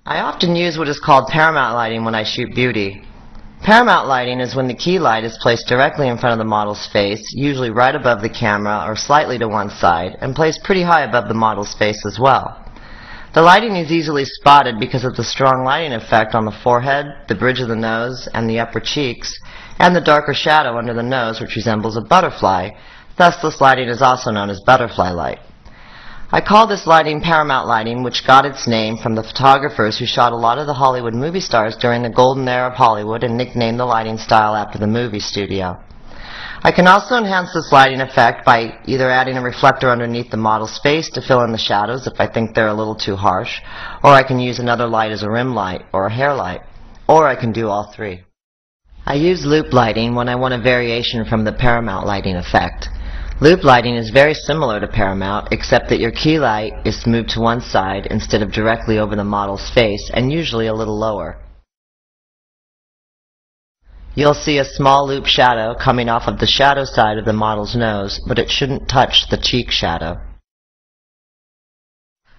I often use what is called paramount lighting when I shoot beauty. Paramount lighting is when the key light is placed directly in front of the model's face, usually right above the camera or slightly to one side, and placed pretty high above the model's face as well. The lighting is easily spotted because of the strong lighting effect on the forehead, the bridge of the nose, and the upper cheeks, and the darker shadow under the nose, which resembles a butterfly. Thus, this lighting is also known as butterfly light. I call this lighting paramount lighting, which got its name from the photographers who shot a lot of the Hollywood movie stars during the golden era of Hollywood and nicknamed the lighting style after the movie studio. I can also enhance this lighting effect by either adding a reflector underneath the model's face to fill in the shadows if I think they're a little too harsh, or I can use another light as a rim light or a hair light, or I can do all three. I use loop lighting when I want a variation from the paramount lighting effect. Loop lighting is very similar to paramount, except that your key light is moved to one side instead of directly over the model's face, and usually a little lower. You'll see a small loop shadow coming off of the shadow side of the model's nose, but it shouldn't touch the cheek shadow.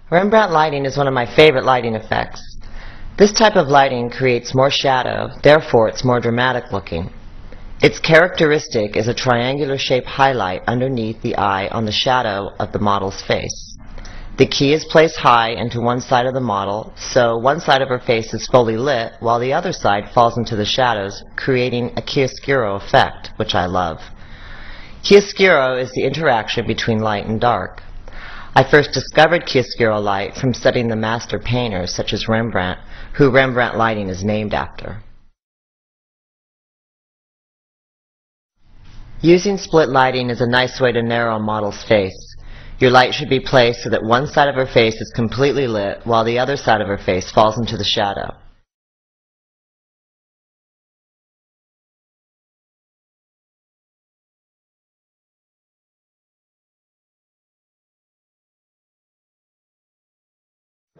Rembrandt lighting is one of my favorite lighting effects. This type of lighting creates more shadow, therefore it's more dramatic looking. Its characteristic is a triangular shaped highlight underneath the eye on the shadow of the model's face. The key is placed high into one side of the model, so one side of her face is fully lit, while the other side falls into the shadows, creating a chiaroscuro effect, which I love. Chiaroscuro is the interaction between light and dark. I first discovered chiaroscuro light from studying the master painters such as Rembrandt, who Rembrandt lighting is named after. Using split lighting is a nice way to narrow a model's face. Your light should be placed so that one side of her face is completely lit while the other side of her face falls into the shadow.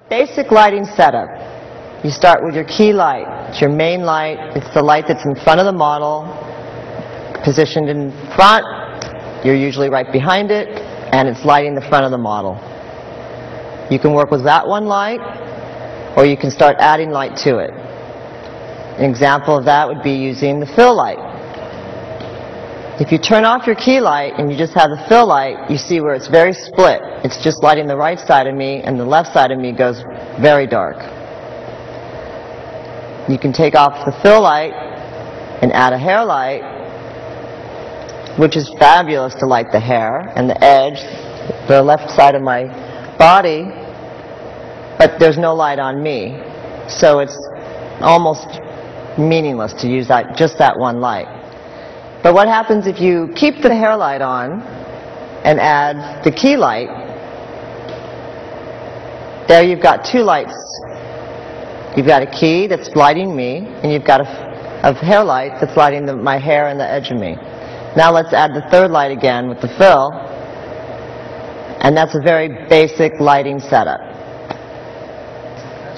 Basic lighting setup. You start with your key light. It's your main light. It's the light that's in front of the model. Positioned in front, you're usually right behind it, and it's lighting the front of the model. You can work with that one light, or you can start adding light to it. An example of that would be using the fill light. If you turn off your key light and you just have the fill light, you see where it's very split. It's just lighting the right side of me, and the left side of me goes very dark. You can take off the fill light and add a hair light, which is fabulous to light the hair and the edge, the left side of my body, but there's no light on me. So it's almost meaningless to use just that one light. But what happens if you keep the hair light on and add the key light? There you've got two lights. You've got a key that's lighting me, and you've got a hair light that's lighting my hair and the edge of me. Now let's add the third light again with the fill, and that's a very basic lighting setup.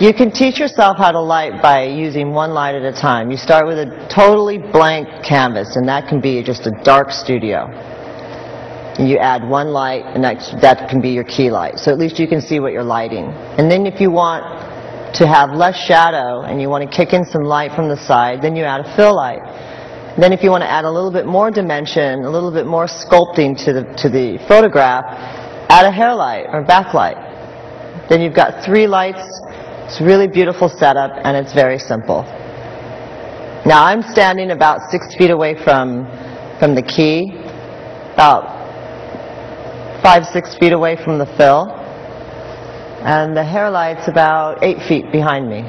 You can teach yourself how to light by using one light at a time. You start with a totally blank canvas, and that can be just a dark studio. And you add one light, and that can be your key light. So at least you can see what you're lighting. And then if you want to have less shadow and you want to kick in some light from the side, then you add a fill light. Then if you want to add a little bit more dimension, a little bit more sculpting to the photograph, add a hair light or backlight. Then you've got three lights. It's a really beautiful setup, and it's very simple. Now I'm standing about 6 feet away from the key, about 5-6 feet away from the fill, and the hair light's about 8 feet behind me.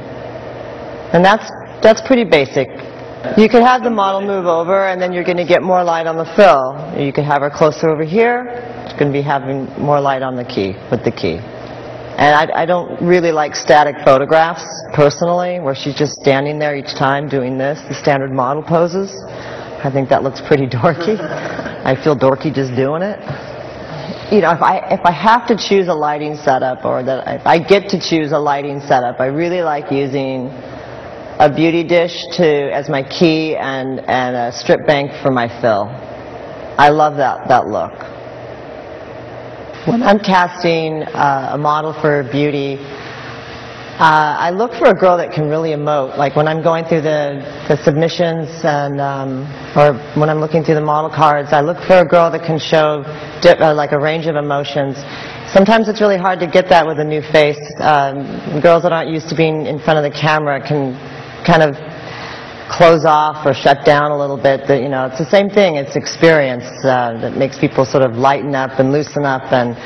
And that's pretty basic. You could have the model move over, and then you're going to get more light on the fill. You could have her closer over here. It's going to be having more light on the key, with the key. And I don't really like static photographs, personally, where she's just standing there each time doing this, the standard model poses. I think that looks pretty dorky. I feel dorky just doing it. You know, if I have to choose a lighting setup, or that if I get to choose a lighting setup, I really like using a beauty dish as my key and a strip bank for my fill. I love that look. When I'm casting a model for beauty, I look for a girl that can really emote. Like when I'm going through the submissions and or when I'm looking through the model cards, I look for a girl that can show like a range of emotions. Sometimes it's really hard to get that with a new face. Girls that aren't used to being in front of the camera can kind of close off or shut down a little bit. But, you know, it's the same thing. It's experience that makes people sort of lighten up and loosen up. And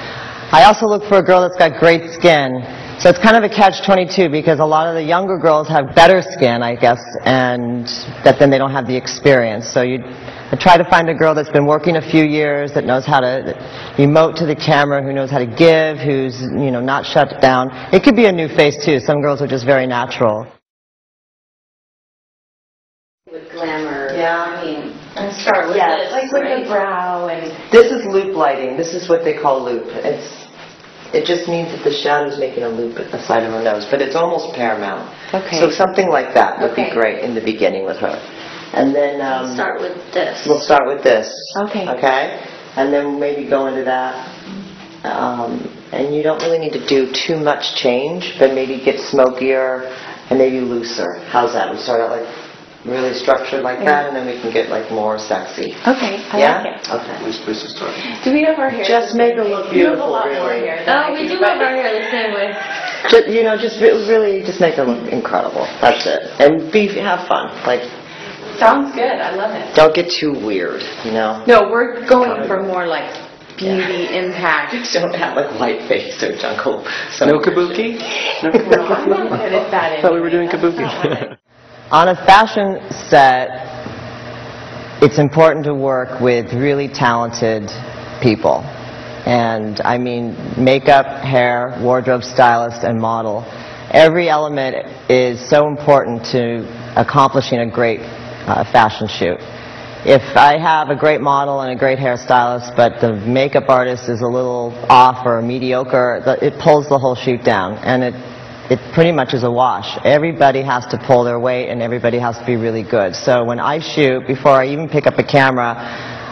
I also look for a girl that's got great skin. So it's kind of a catch-22 because a lot of the younger girls have better skin, I guess, and that then they don't have the experience. So I try to find a girl that's been working a few years, that knows how to emote to the camera, who knows how to give, who's, you know, not shut down. It could be a new face too. Some girls are just very natural. With glamour. Yeah. I mean, and start with this, like with the brow and. This is loop lighting. This is what they call loop. It just means that the shadow's making a loop at the side of her nose, but it's almost paramount. Okay. So something like that would be great in the beginning with her. And then start with this. We'll start with this. Okay. Okay? And then maybe go into that. And you don't really need to do too much change, but maybe get smokier and maybe looser. How's that? We start out like really structured like that, and then we can get like more sexy. Okay, I like it. Okay. Which place to start? Do we have our hair? Just make her look beautiful. You have a lot more really. hair. Oh, we do have our hair the same way. Just, you know, just really, just make her look incredible. That's it. And have fun. Like, Sounds good. I love it. don't get too weird. You know. No, we're going for more like beauty impact. Just don't have like white face or jungle. No kabuki? No kabuki? No, I'm not good at that. I thought we were doing kabuki. On a fashion set, it's important to work with really talented people. And I mean makeup, hair, wardrobe stylist, and model. Every element is so important to accomplishing a great fashion shoot. If I have a great model and a great hairstylist, but the makeup artist is a little off or mediocre, it pulls the whole shoot down. And it pretty much is a wash. Everybody has to pull their weight and everybody has to be really good. So when I shoot, before I even pick up a camera,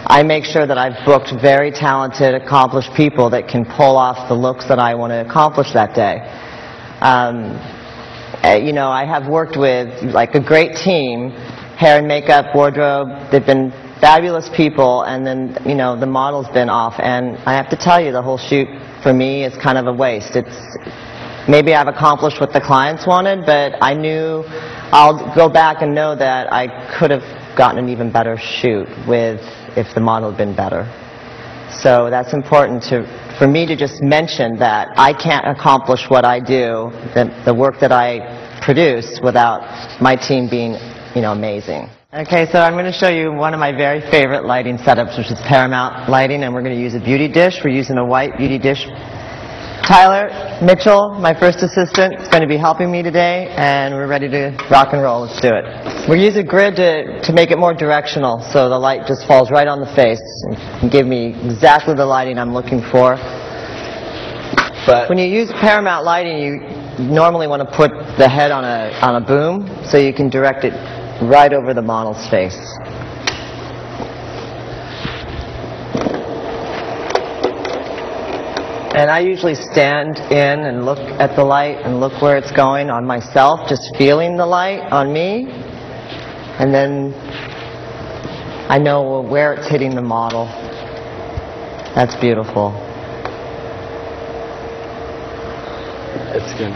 I make sure that I've booked very talented, accomplished people that can pull off the looks that I want to accomplish that day. You know, I have worked with like a great team, hair and makeup, wardrobe. They've been fabulous people, and then, you know, the model's been off. And I have to tell you, the whole shoot for me is kind of a waste. Maybe I've accomplished what the clients wanted, but I knew I'll go back and know that I could have gotten an even better shoot if the model had been better. So that's important for me to just mention that I can't accomplish what I do, the work that I produce, without my team being, you know, amazing. Okay, so I'm going to show you one of my very favorite lighting setups, which is Paramount lighting, and we're going to use a beauty dish. We're using a white beauty dish. Tyler Mitchell, my first assistant, is going to be helping me today, and we're ready to rock and roll. Let's do it. We use a grid to make it more directional, so the light just falls right on the face and give me exactly the lighting I'm looking for. But when you use Paramount lighting, you normally want to put the head on a boom, so you can direct it right over the model's face. And I usually stand in and look at the light and look where it's going on myself, just feeling the light on me. And then I know where it's hitting the model. That's beautiful. It's good.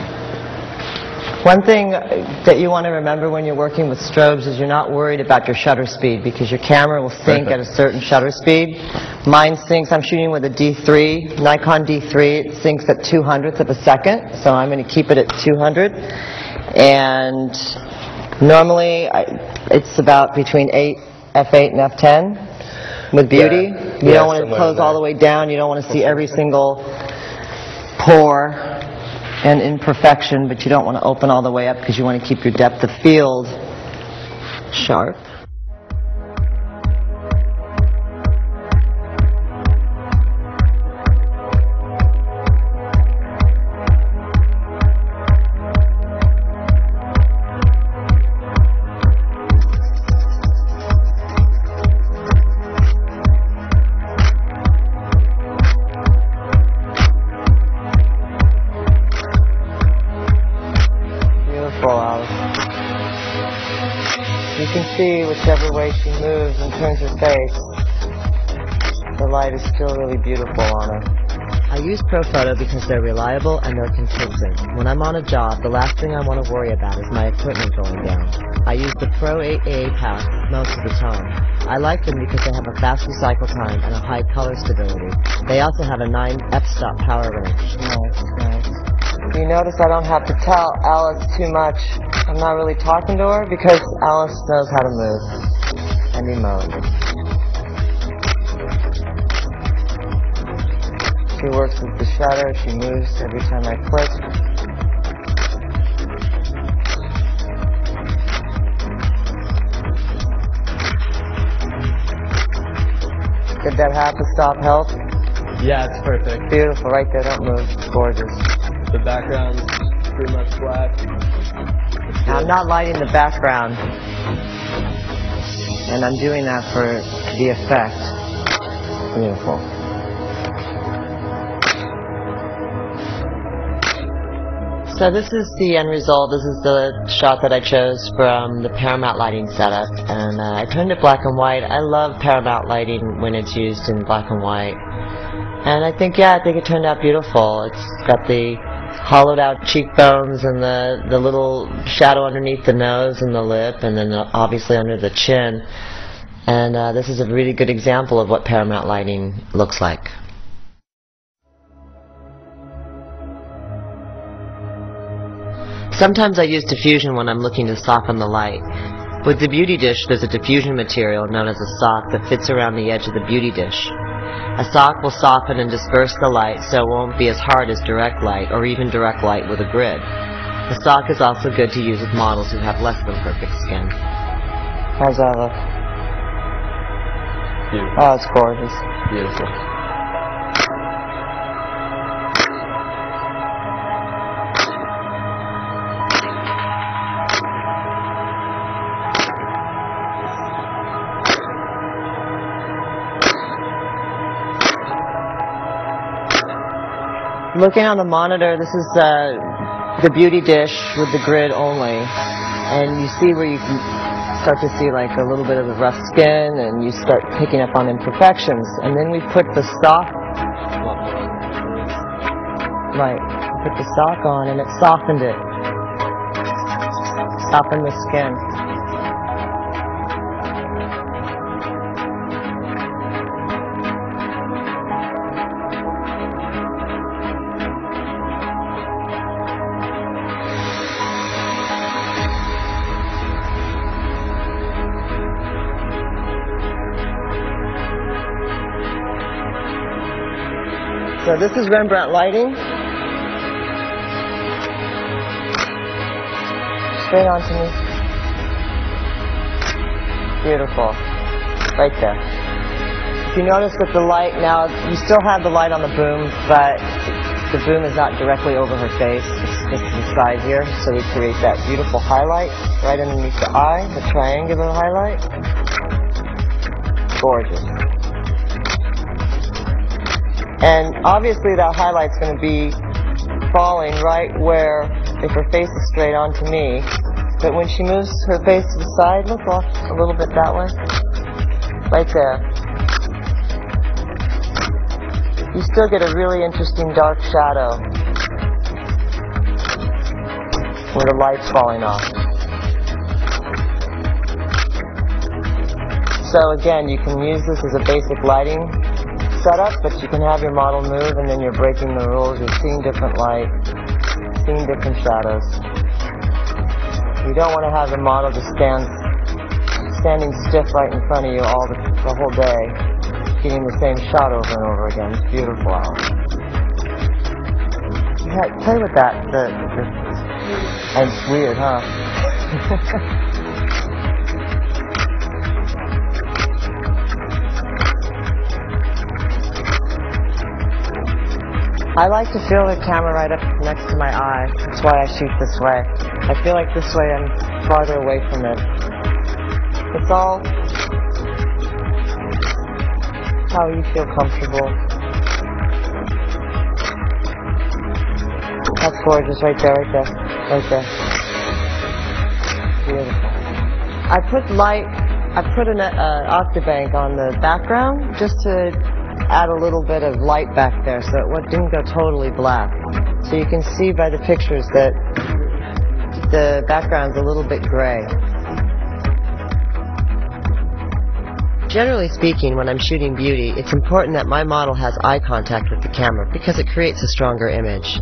One thing that you want to remember when you're working with strobes is you're not worried about your shutter speed, because your camera will sync at a certain shutter speed. Mine syncs, I'm shooting with a D3, Nikon D3, it syncs at 200th of a second, so I'm going to keep it at 200. And normally it's about between f8 and f10 with beauty. Yeah. You don't want to close all the way down, you don't want to see every single pore and imperfection, but you don't want to open all the way up because you want to keep your depth of field sharp. see, whichever way she moves and turns her face, the light is still really beautiful on her. I use ProPhoto because they're reliable and they're consistent. When I'm on a job, the last thing I want to worry about is my equipment going down. I use the Pro 8AA pack most of the time. I like them because they have a fast recycle time and a high color stability. They also have a 9 f-stop power range. Nice. You notice I don't have to tell Alice too much. I'm not really talking to her because Alice knows how to move and emote. She works with the shutter, she moves every time I click. Did that half a stop help? Yeah, it's perfect. Beautiful, right there, don't move, it's gorgeous. The background's pretty much black. Now, I'm not lighting the background, and I'm doing that for the effect. Beautiful. So this is the end result. This is the shot that I chose from the Paramount lighting setup, and I turned it black and white. I love Paramount lighting when it's used in black and white, and I think it turned out beautiful. It's got the hollowed out cheekbones and the little shadow underneath the nose and the lip, and then obviously under the chin. And this is a really good example of what Paramount lighting looks like. Sometimes I use diffusion when I'm looking to soften the light. With the beauty dish, there's a diffusion material known as a sock that fits around the edge of the beauty dish. A sock will soften and disperse the light so it won't be as hard as direct light or even direct light with a grid. The sock is also good to use with models who have less than perfect skin. How's that look? Beautiful. Oh, it's gorgeous. Beautiful. Looking on the monitor, this is the beauty dish with the grid only, and you see where you can start to see like a little bit of the rough skin, and you start picking up on imperfections. And then we put the stock, put the stock on, and it softened it, softened the skin. So this is Rembrandt lighting. Straight on to me. Beautiful. Right there. If you notice that the light now, you still have the light on the boom, but the boom is not directly over her face. It's just to the side here. So we create that beautiful highlight right underneath the eye, the triangular highlight. Gorgeous. And obviously that highlight's going to be falling right where, if her face is straight on to me, but when she moves her face to the side, look off a little bit that way, right there, you still get a really interesting dark shadow where the light's falling off. So again, you can use this as a basic lighting setup, but you can have your model move and then you're breaking the rules. You're seeing different light, seeing different shadows. You don't want to have the model just standing stiff right in front of you the whole day, getting the same shot over and over again. It's beautiful out. Yeah, play with that. It's weird, huh? I like to feel the camera right up next to my eye. That's why I shoot this way. I feel like this way I'm farther away from it. It's all how you feel comfortable. That's gorgeous right there, right there, right there. Beautiful. I put an octabank on the background just to add a little bit of light back there so it didn't go totally black. So you can see by the pictures that the background's a little bit gray. Generally speaking, when I'm shooting beauty, it's important that my model has eye contact with the camera because it creates a stronger image.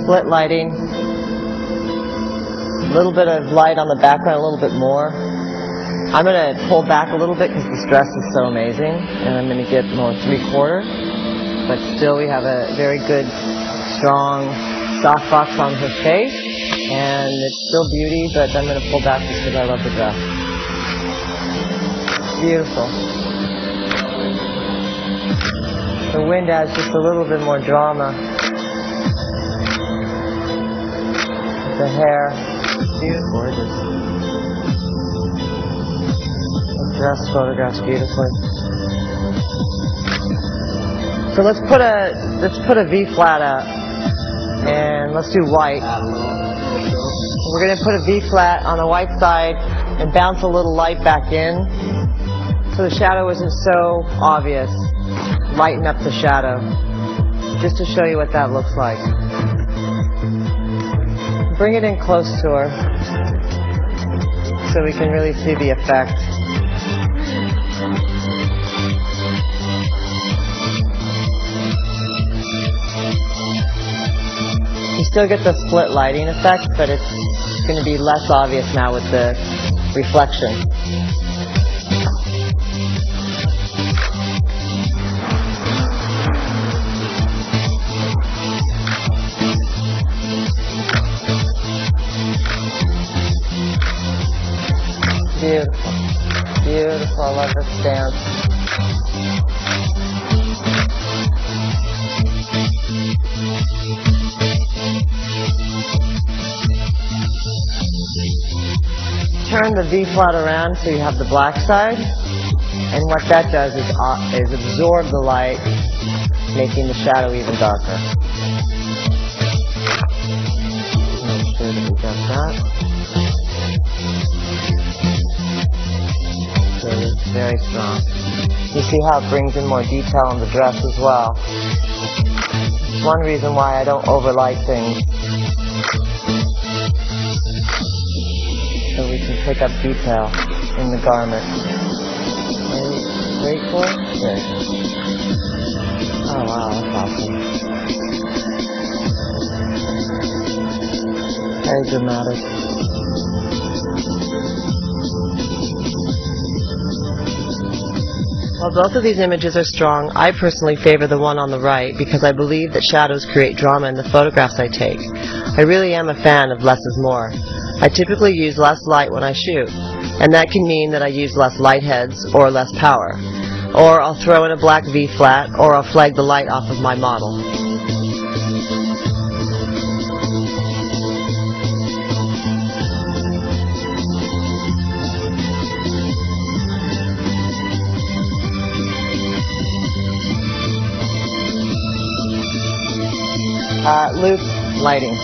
Split lighting, a little bit of light on the background, a little bit more. I'm going to pull back a little bit because this dress is so amazing, and I'm going to get more 3/4, but still we have a very good, strong softbox on her face, and it's still beauty, but I'm going to pull back just because I love the dress. Beautiful. The wind adds just a little bit more drama. The hair, beautiful, gorgeous. The dress photographs beautifully. So let's put a V flat up, and let's do white. We're going to put a V flat on the white side and bounce a little light back in, so the shadow isn't so obvious. Lighten up the shadow, just to show you what that looks like. Bring it in close to her so we can really see the effect. You still get the split lighting effect, but it's going to be less obvious now with the reflection. Beautiful. Beautiful. I love her stance. Turn the V flat around so you have the black side, and what that does is absorb the light, making the shadow even darker. Make sure that we got that. It's very strong. You see how it brings in more detail on the dress as well. It's one reason why I don't overlight things. So we can pick up detail in the garment. Wait for it? There it is. Oh wow, that's awesome. Very dramatic. While both of these images are strong, I personally favor the one on the right because I believe that shadows create drama in the photographs I take. I really am a fan of less is more. I typically use less light when I shoot, and that can mean that I use less light heads or less power. Or I'll throw in a black V-flat, or I'll flag the light off of my model. Loop lighting.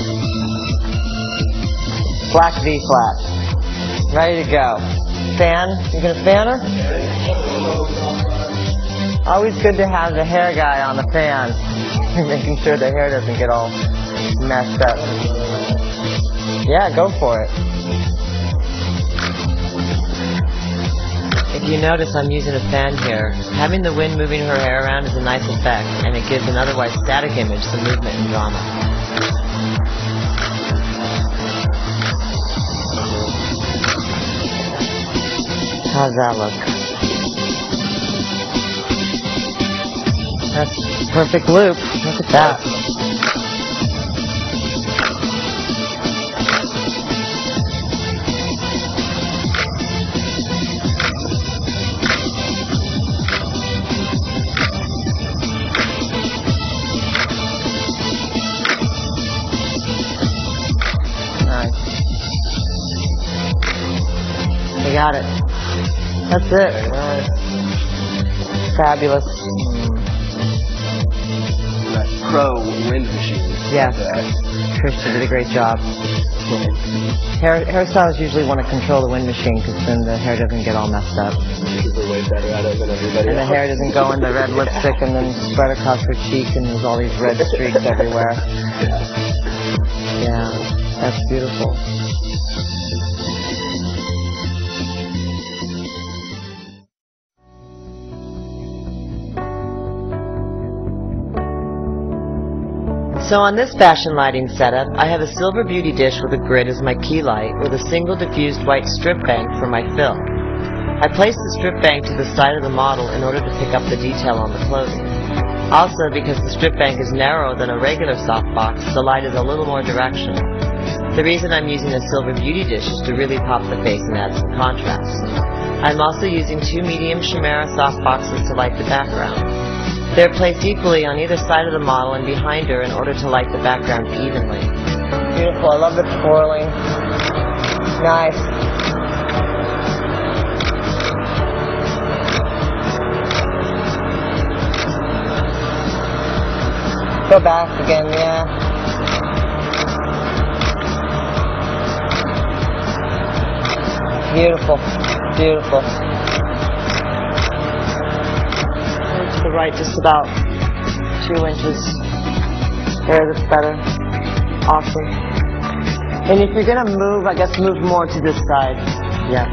Black V-flat. Ready to go. Fan? You gonna fan her? Always good to have the hair guy on the fan. Making sure the hair doesn't get all messed up. Yeah, go for it. If you notice, I'm using a fan here. Having the wind moving her hair around is a nice effect, and it gives an otherwise static image some movement and drama. How's that look? That's a perfect loop. Look at that. got it. That's it. Very nice. Fabulous. That Pro wind machine. Yes. Christian did a great job. Hairstylists usually want to control the wind machine because then the hair doesn't get all messed up. She's way better at it than everybody And the else. hair doesn't go in the red lipstick and then spread across her cheek and there's all these red streaks everywhere. Yeah, that's beautiful. So on this fashion lighting setup, I have a silver beauty dish with a grid as my key light with a single diffused white strip bank for my fill. I place the strip bank to the side of the model in order to pick up the detail on the clothing. Also, because the strip bank is narrower than a regular softbox, the light is a little more directional. The reason I'm using a silver beauty dish is to really pop the face and add some contrast. I'm also using 2 medium Chimera softboxes to light the background. They're placed equally on either side of the model and behind her in order to light the background evenly. Beautiful. I love the twirling. Nice. Go back again, yeah. Beautiful. Beautiful. To the right just about 2 inches. There, that's better. Awesome. And if you're going to move, I guess move more to this side. Yeah.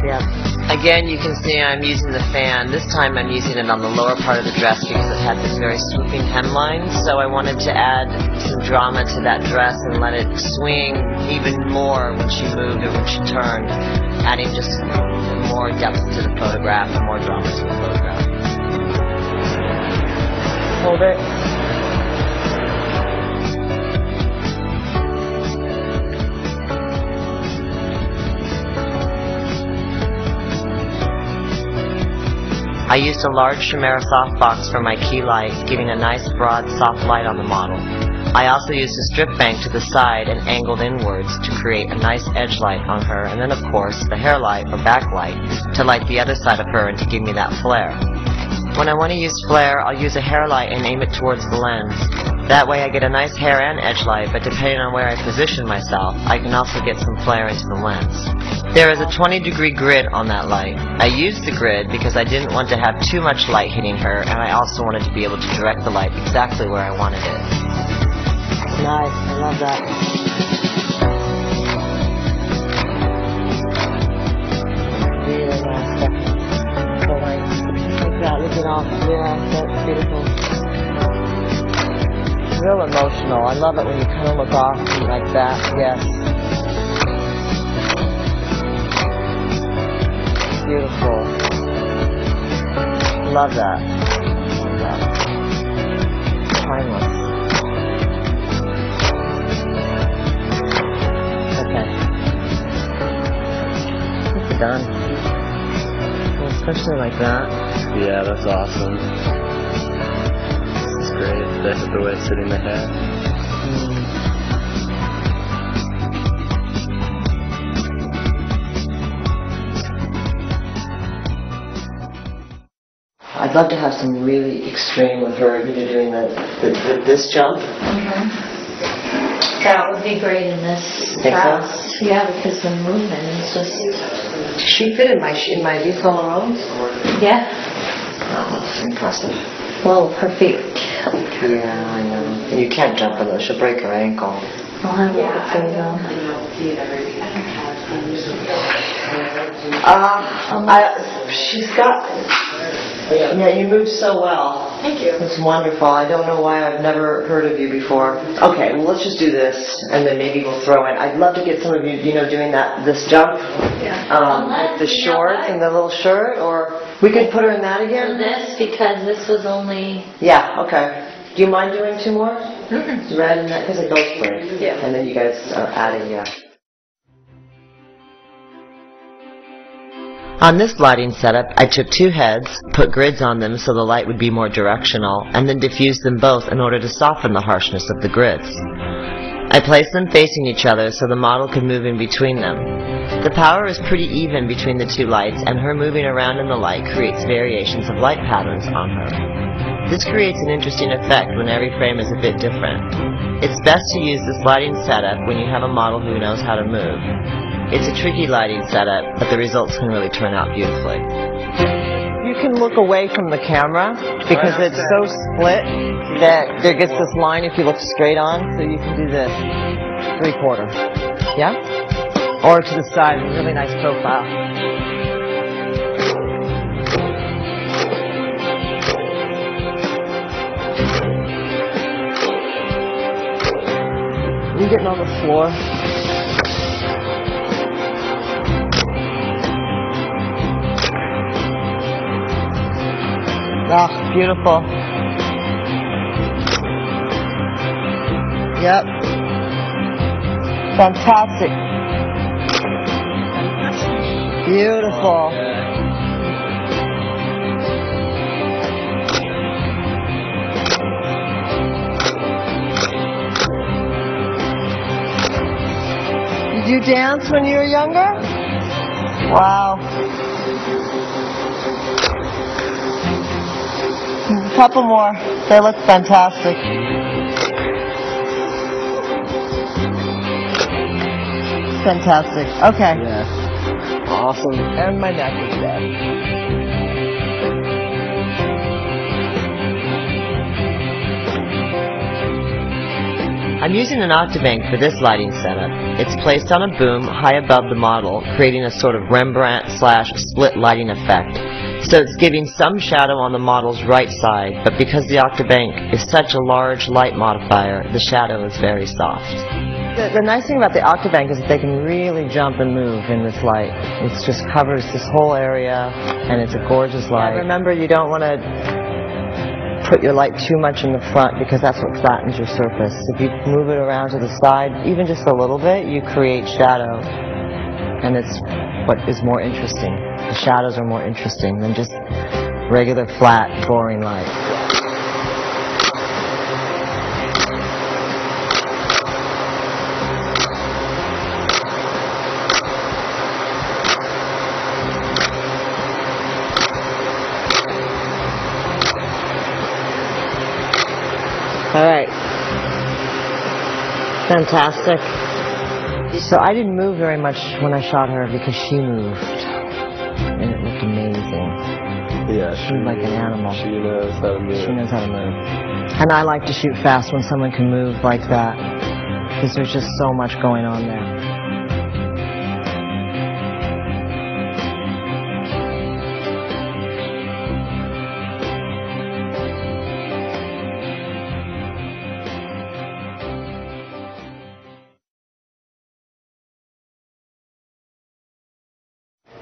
Yeah. Again, you can see I'm using the fan. This time I'm using it on the lower part of the dress because it had this very swooping hemline. So I wanted to add some drama to that dress and let it swing even more when she moved or when she turned, adding just more depth to the photograph and more drama to the photograph. Hold it. I used a large Chimera softbox for my key light, giving a nice broad soft light on the model. I also used a strip bank to the side and angled inwards to create a nice edge light on her, and then of course the hair light or backlight to light the other side of her and to give me that flare. When I want to use flare, I'll use a hair light and aim it towards the lens. That way I get a nice hair and edge light, but depending on where I position myself, I can also get some flare into the lens. There is a 20-degree grid on that light. I used the grid because I didn't want to have too much light hitting her, and I also wanted to be able to direct the light exactly where I wanted it. Nice, I love that. Really nice stuff. So nice. Look at that, look at all. Yeah, that's beautiful. Real emotional. I love it when you kind of look off like that. Yes. Beautiful. Love that. Love that. Timeless. Okay. It's done. Well, especially like that. Yeah, that's awesome. This is great. The way it's sitting the hair. I'd love to have some really extreme with her, doing this jump. That would be great in this Think so? dress. Yeah, because the movement is just... She fit in my Vieux Saint Laurent. Yeah. Oh, that's impressive. Well, her feet are killed. Yeah, I know. And you can't jump in those. She'll break her ankle. I'll have a look at those on. She's got... Yeah, you move so well. Thank you. It's wonderful. I don't know why I've never heard of you before. Okay, well let's just do this, and then maybe we'll throw in. I'd love to get some of you, doing this jump with the shorts and the little shirt, or we could put her in that again. This, because this was only... Yeah. Okay. Do you mind doing 2 more? Red and that, because it goes great. Yeah. And then you guys are adding, yeah. On this lighting setup, I took 2 heads, put grids on them so the light would be more directional, and then diffused them both in order to soften the harshness of the grids. I place them facing each other so the model can move in between them. The power is pretty even between the two lights, and her moving around in the light creates variations of light patterns on her. This creates an interesting effect when every frame is a bit different. It's best to use this lighting setup when you have a model who knows how to move. It's a tricky lighting setup, but the results can really turn out beautifully. You can look away from the camera because it's so split that there gets this line if you look straight on, so you can do this 3/4. Yeah? Or to the side, really nice profile. You getting on the floor? Ah, beautiful. Yep. Fantastic. Beautiful. Did you dance when you were younger? Wow. A couple more. They look fantastic. Fantastic. Okay. Yeah. Awesome. And my neck is dead. I'm using an Octabank for this lighting setup. It's placed on a boom high above the model, creating a sort of Rembrandt/split lighting effect. So it's giving some shadow on the model's right side, but because the Octabank is such a large light modifier, the shadow is very soft. The nice thing about the Octabank is that they can really jump and move in this light. It just covers this whole area, and it's a gorgeous light. Remember, you don't want to put your light too much in the front because that's what flattens your surface. If you move it around to the side, even just a little bit, you create shadow, and it's what is more interesting. The shadows are more interesting than just regular, flat, boring light. All right. Fantastic. So I didn't move very much when I shot her because she moved. And it looked amazing. Yeah, She was like an animal. She knows how to move. She knows how to move. And I like to shoot fast when someone can move like that because there's just so much going on there.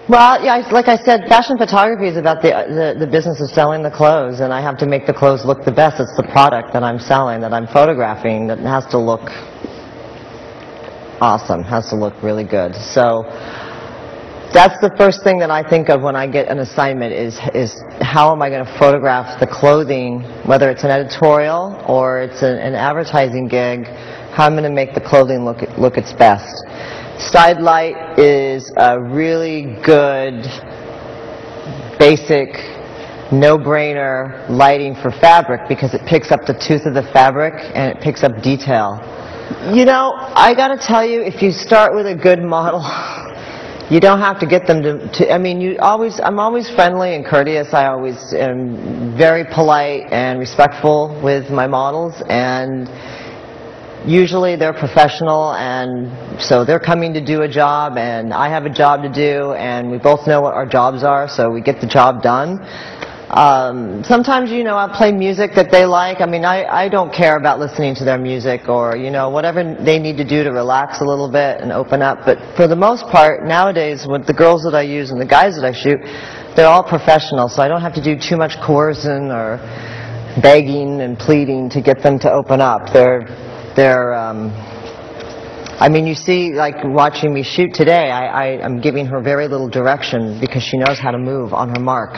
Well, yeah, like I said, fashion photography is about the business of selling the clothes, and I have to make the clothes look the best. It's the product that I'm selling, that I'm photographing, that has to look awesome, has to look really good. So that's the first thing that I think of when I get an assignment is how am I going to photograph the clothing, whether it's an editorial or it's an advertising gig, how I'm going to make the clothing look its best. Side light is a really good, basic, no-brainer lighting for fabric because it picks up the tooth of the fabric and it picks up detail. You know, I got to tell you, if you start with a good model, you don't have to get them to I mean, I'm always friendly and courteous. I always am very polite and respectful with my models, and usually they're professional, and so they're coming to do a job, and I have a job to do, and we both know what our jobs are, so we get the job done. Sometimes, you know, I'll play music that they like. I mean, I don't care about listening to their music or, you know, whatever they need to do to relax a little bit and open up. But for the most part, nowadays, with the girls that I use and the guys that I shoot, they're all professional, so I don't have to do too much coercion or begging and pleading to get them to open up. I mean, you see, like watching me shoot today, I'm giving her very little direction because she knows how to move on her mark.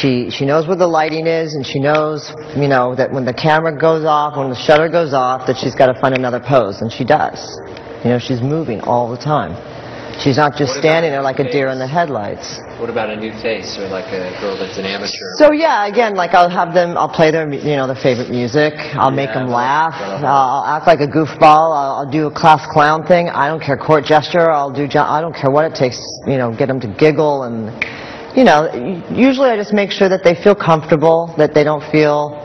She knows where the lighting is, and she knows, you know, that when the camera goes off, when the shutter goes off, that she's got to find another pose, and she does. You know, she's moving all the time. She's not just standing there like a deer in the headlights. What about a new face or like a girl that's an amateur? So yeah, again, like I'll play their, you know, their favorite music. I'll make them laugh. I'll act like a goofball. I'll do a class clown thing. I don't care, court gesture. I don't care what it takes, you know, get them to giggle. And, you know, usually I just make sure that they feel comfortable, that they don't feel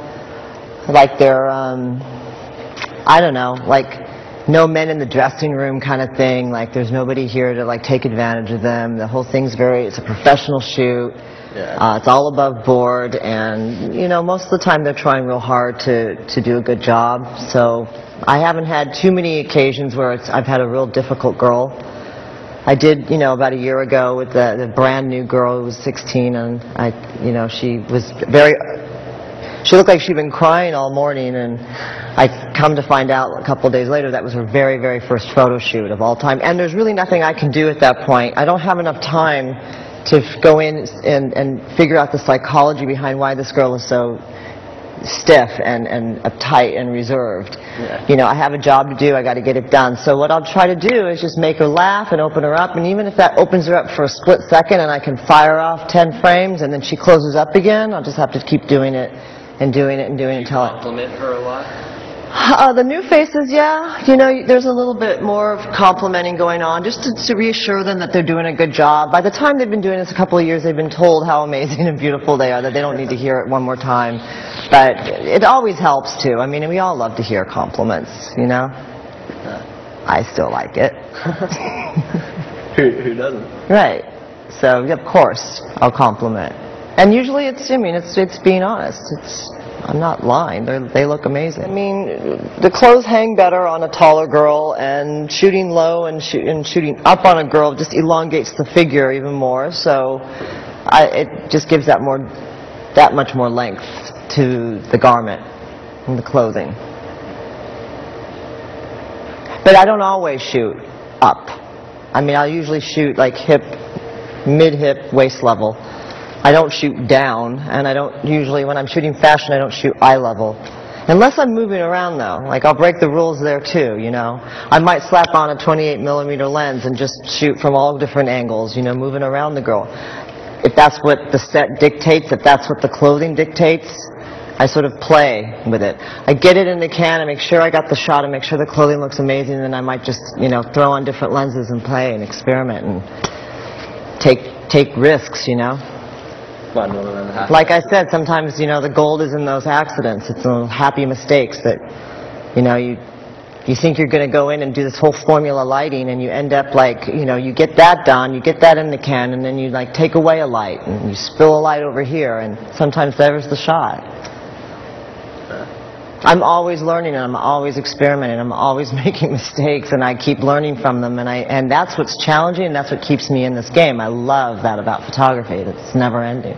like they're, I don't know, like no men in the dressing room kind of thing. Like there's nobody here to like take advantage of them. The whole thing's it's a professional shoot. Yeah. It's all above board, and you know, most of the time they're trying real hard to do a good job. So I haven't had too many occasions where I've had a real difficult girl. I did, you know, about a year ago with the brand new girl who was 16, and you know, she looked like she'd been crying all morning, and I come to find out a couple of days later that was her very, very first photo shoot of all time. And there's really nothing I can do at that point. I don't have enough time to go in and figure out the psychology behind why this girl is so stiff and uptight and reserved. Yeah. You know, I have a job to do. I got to get it done. So what I'll try to do is just make her laugh and open her up. And even if that opens her up for a split second and I can fire off 10 frames and then she closes up again, I'll just have to keep doing it and doing it and doing it until I compliment her a lot? The new faces, yeah. You know, there's a little bit more of complimenting going on, just to reassure them that they're doing a good job. By the time they've been doing this a couple of years, they've been told how amazing and beautiful they are, that they don't need to hear it one more time. But it always helps, too. I mean, we all love to hear compliments, you know? I still like it. Who doesn't? Right. So, of course, I'll compliment. And usually it's being honest. I'm not lying. They look amazing. I mean, the clothes hang better on a taller girl, and shooting low and shooting up on a girl just elongates the figure even more. So it just gives that much more length to the garment and the clothing. But I don't always shoot up. I mean, I'll usually shoot like mid-hip, waist level. I don't shoot down, and I don't usually, when I'm shooting fashion, I don't shoot eye level. Unless I'm moving around, though. Like, I'll break the rules there, too, you know. I might slap on a 28mm lens and just shoot from all different angles, you know, moving around the girl. If that's what the set dictates, if that's what the clothing dictates, I sort of play with it. I get it in the can and make sure I got the shot and make sure the clothing looks amazing, and then I might just, you know, throw on different lenses and play and experiment and take risks, you know. Like I said, sometimes, you know, the gold is in those accidents. It's those happy mistakes that, you know, you think you're going to go in and do this whole formula lighting, and you end up like, you know, you get that done, you get that in the can, and then you like take away a light, and you spill a light over here, and sometimes there's the shot. I'm always learning, and I'm always experimenting, I'm always making mistakes, and I keep learning from them, and that's what's challenging, and that's what keeps me in this game. I love that about photography. It's never ending.